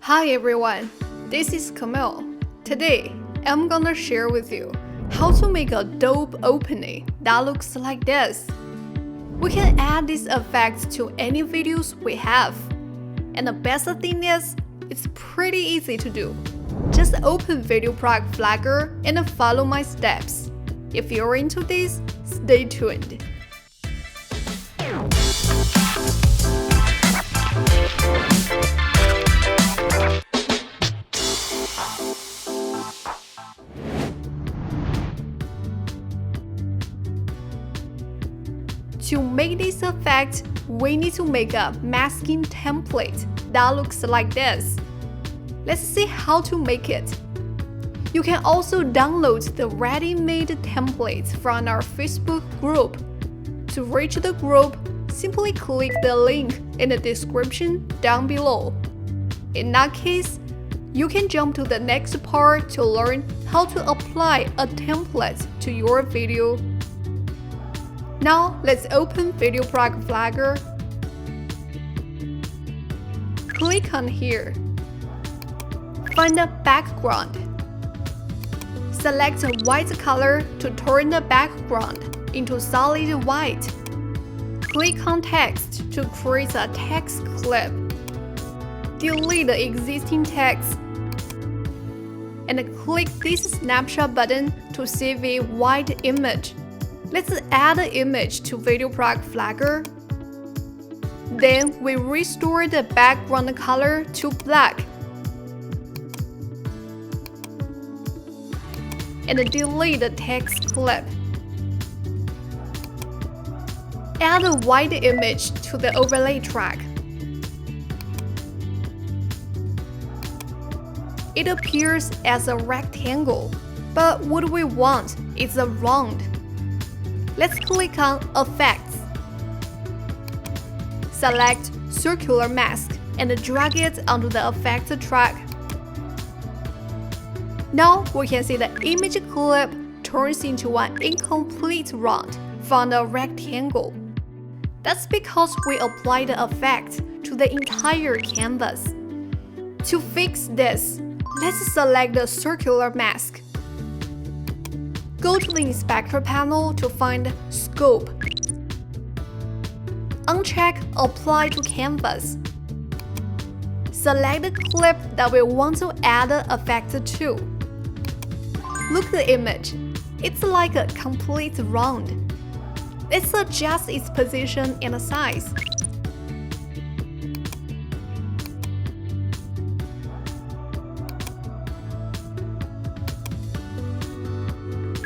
Hi everyone, this is Camille. Today, I'm gonna share with you how to make a dope opening that looks like this. We can add this effect to any videos we have. And the best thing is, it's pretty easy to do. Just open VideoProc Flagger and follow my steps. If you're into this, stay tuned. To make this effect, we need to make a masking template that looks like this. Let's see how to make it. You can also download the ready-made templates from our Facebook group. To reach the group, simply click the link in the description down below. In that case, you can jump to the next part to learn how to apply a template to your video. Now, let's open VideoProc Flagger. Click on here. Find the background. Select a white color to turn the background into solid white. Click on text to create a text clip. Delete the existing text. And click this snapshot button to save a white image. Let's add the image to VideoProc Flagger. Then we restore the background color to black. And delete the text clip. Add a white image to the overlay track. It appears as a rectangle, but what we want is a round. Let's click on Effects. Select Circular Mask and drag it onto the effect track. Now we can see the image clip turns into an incomplete round from the rectangle. That's because we applied the effect to the entire canvas. To fix this, let's select the circular mask. Go to the inspector panel to find Scope. Uncheck Apply to Canvas. Select the clip that we want to add the effect to. Look at the image. It's like a complete round. Let's adjust its position and size.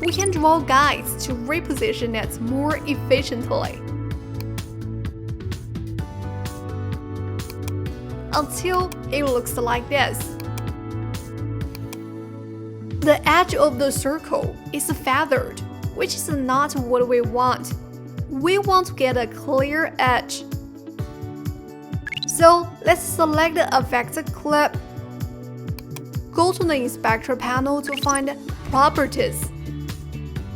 We can draw guides to reposition it more efficiently. Until it looks like this. The edge of the circle is feathered, which is not what we want. We want to get a clear edge. So let's select the effect clip. Go to the inspector panel to find Properties.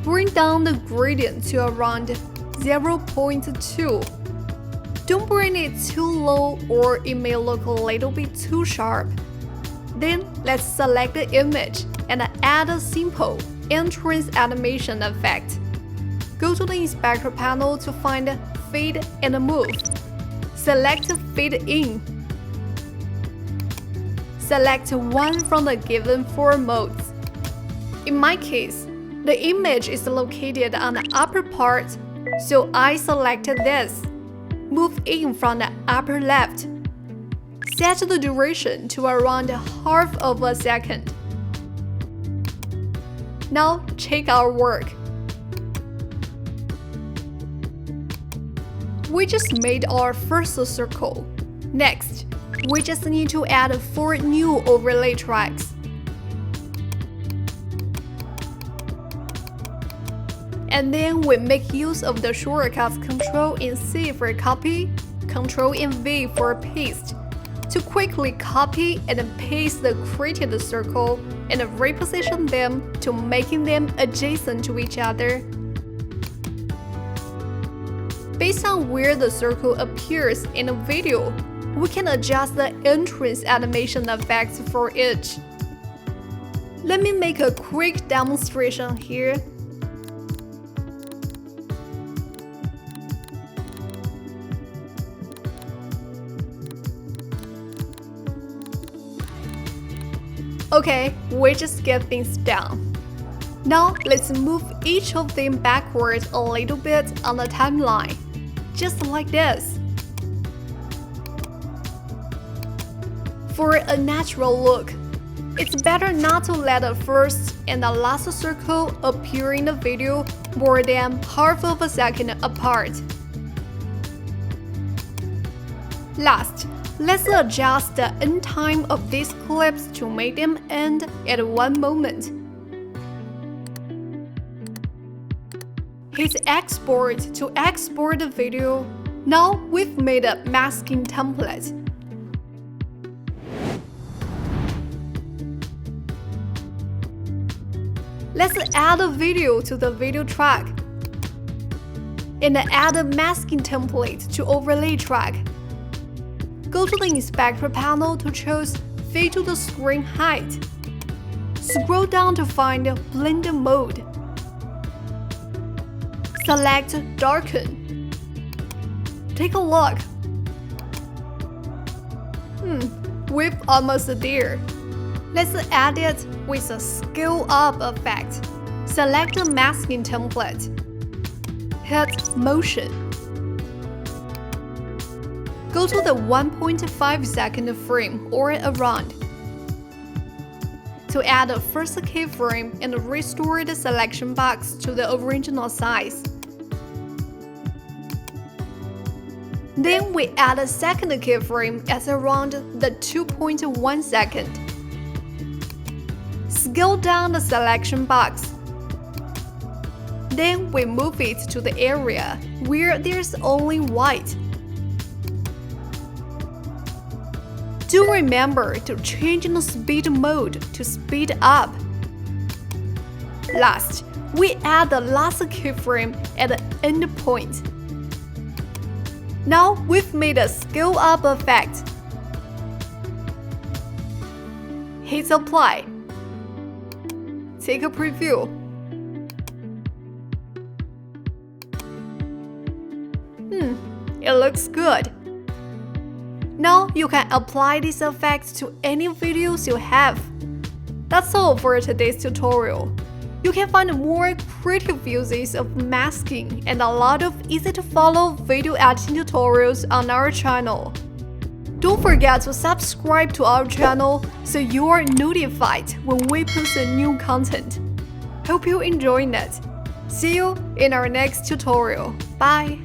Bring down the gradient to around 0.2. Don't bring it too low or it may look a little bit too sharp. Then let's select the image and add a simple entrance animation effect. Go to the inspector panel to find Fade and Move. Select Fade In. Select one from the given four modes. In my case, the image is located on the upper part, so I selected this. Move in from the upper left. Set the duration to around half of a second. Now check our work. We just made our first circle. Next, we just need to add 4 new overlay tracks. And then we make use of the shortcuts Ctrl+C for copy, Ctrl+V for paste, to quickly copy and paste the created circle and reposition them to making them adjacent to each other. Based on where the circle appears in the video, we can adjust the entrance animation effects for each. Let me make a quick demonstration here. Okay, we just get things done. Now let's move each of them backward a little bit on the timeline, just like this. For a natural look, it's better not to let the first and the last circle appear in the video more than half of a second apart. Last, let's adjust the end time of these clips to make them end at one moment. Hit export to export the video. Now we've made a masking template. Let's add a video to the video track and add a masking template to overlay track. Go to the inspector panel to choose Fit to the screen height. Scroll down to find blend mode. Select darken. Take a look. We're almost there. Let's add it with a scale up effect. Select the masking template. Hit motion. Go to the 1.5 second frame or around. To add a first keyframe and restore the selection box to the original size. Then we add a second keyframe at around the 2.1 second. Scale down the selection box. Then we move it to the area where there's only white. Do remember to change the speed mode to speed up. Last, we add the last keyframe at the end point. Now we've made a scale up effect. Hit apply. Take a preview. It looks good. Now you can apply these effects to any videos you have. That's all for today's tutorial. You can find more creative uses of masking and a lot of easy-to-follow video editing tutorials on our channel. Don't forget to subscribe to our channel so you are notified when we post new content. Hope you enjoyed it. See you in our next tutorial. Bye!